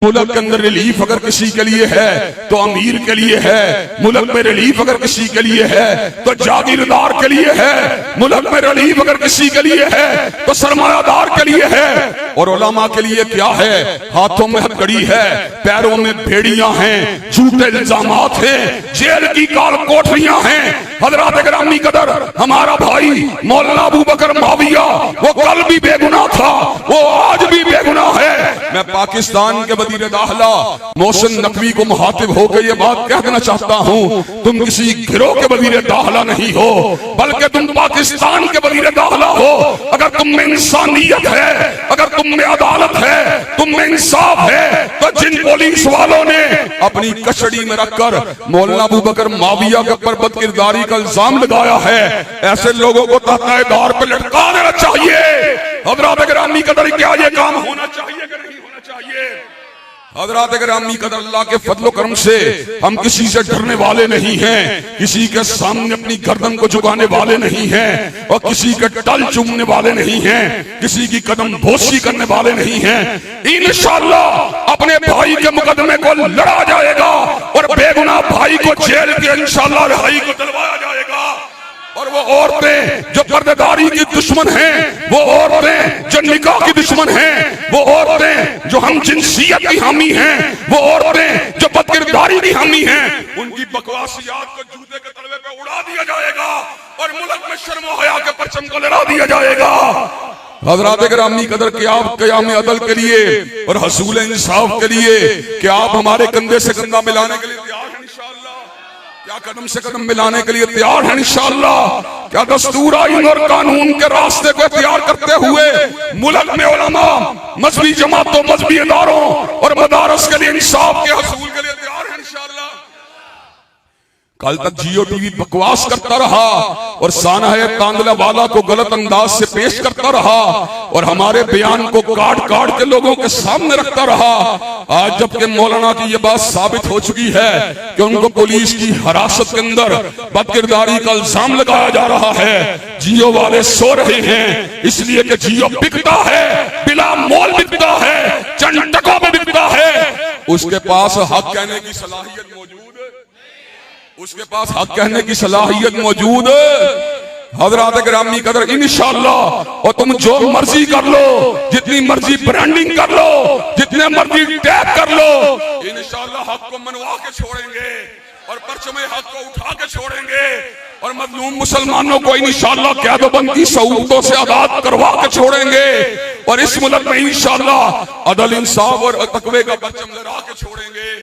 मुल्क के अंदर रिलीफ अगर किसी के लिए है तो अमीर के लिए है। मुल्क में रिलीफ अगर किसी के लिए है तो जागीरदार के लिए है। मुल्क में रिलीफ अगर किसी के लिए है तो सरमायादार के लिए है। और उलमा के लिए क्या है? हाथों में हथकड़ी है, पैरों में भेड़ियां हैं, झूठे इल्जामात हैं, जेल की काल कोठरियां हैं। हजरात गिरामी कदर, हमारा भाई मौलाना अबू बकर माविया वो कल भी बेगुनाह था, वो आज भी बेगुनाह है। मैं पाकिस्तान के वजीर दाखिला मोहसिन नकवी को मुखातिब होकर ये बात कह देना चाहता हूँ, तुम किसी गिरोह के वजीर दाखिला नहीं हो, बल्कि तुम पाकिस्तान के वजीर दाखिला हो। अगर तुम में इंसानियत है, अगर तुम में अदालत है, तुम में इंसाफ है, तो जिन पुलिस वालों ने अपनी कस्टडी में रखकर मौलाना अबू बकर माविया के ऊपर बदकिरदारी का इल्जाम लगाया है, ऐसे लोगों को तहत पर लटका देना चाहिए। हज़रात गिरामी कदर, क्या ये काम होना चाहिए कि नहीं होना चाहिए? हज़रात गिरामी कदर, अल्लाह के फजलो करम से हम किसी से डरने वाले नहीं हैं, किसी के सामने अपनी गर्दन को झुकाने वाले नहीं हैं, और किसी के टल चूमने वाले नहीं हैं, किसी की कदम बोसी करने वाले नहीं हैं। इंशाअल्लाह अपने भाई के मुकदमे को लड़ा जाएगा और बेगुनाह भाई को जेल के इंशाअल्लाह रिहाई को दिलवाया जाएगा। और वो औरतें जो पर्देदारी की दुश्मन हैं, वो औरतें जो निकाह की दुश्मन हैं, वो औरतें जो हम जिन्सियत की हामी हैं, वो औरतें जो बदकिरदारी की हामी हैं, उनकी बकवासियात को जूते के तलवे पे उड़ा दिया जाएगा और मुल्क में शर्म और हया के परचम को लहरा दिया जाएगा। हज़रात गिरामी कदर, क्या आप क़याम अदल के लिए और हसूल इंसाफ के लिए क्या आप हमारे कंधे से कंधा मिलाने के लिए तैयार हैं? इंशाअल्लाह क्या कदम से कदम मिलाने के लिए तैयार हैं? इंशाअल्लाह क्या दस्तूर आईन और कानून के रास्ते को तैयार करते हुए मुल्क में उलमा, मजहबी जमातों, मजहबी इदारों और मदारस के लिए इंसाफ के हसूल के लिए तैयार हैं? इंशाअल्लाह। कल तक जियो टीवी बकवास करता रहा और सानह तांदला वाला को गलत अंदाज से पेश करता रहा और हमारे बयान को काट काट के लोगों के सामने रखता रहा। आज जबकि मौलाना की ये बात साबित हो चुकी है कि उनको पुलिस की हिरासत के अंदर बदकिरदारी का इल्जाम लगाया जा रहा है, जियो वाले सो रहे हैं, इसलिए कि जियो बिकता है, बिला मोल बिकता है, चंद टकों में बिकता है। उसके पास हक कहने की सलाहियत मौजूद है, उसके पास हक कहने की सलाहियत मौजूद है। हज़रात गिरामी कदर, इंशाअल्लाह और तुम जो मर्जी कर लो, जितनी मर्जी ब्रांडिंग कर लो, जितने मर्जी टैग कर लो, इंशाअल्लाह हक को मनवा के छोड़ेंगे और परचमे हक को उठा के छोड़ेंगे और मजलूम मुसलमानों को इंशाअल्लाह क़यादतबंद की सहूलतों से आजाद करवा के छोड़ेंगे और इस मुल्क में इंशाअल्लाह अदल, इंसाफ और तकवे का परचम लहरा के छोड़ेंगे।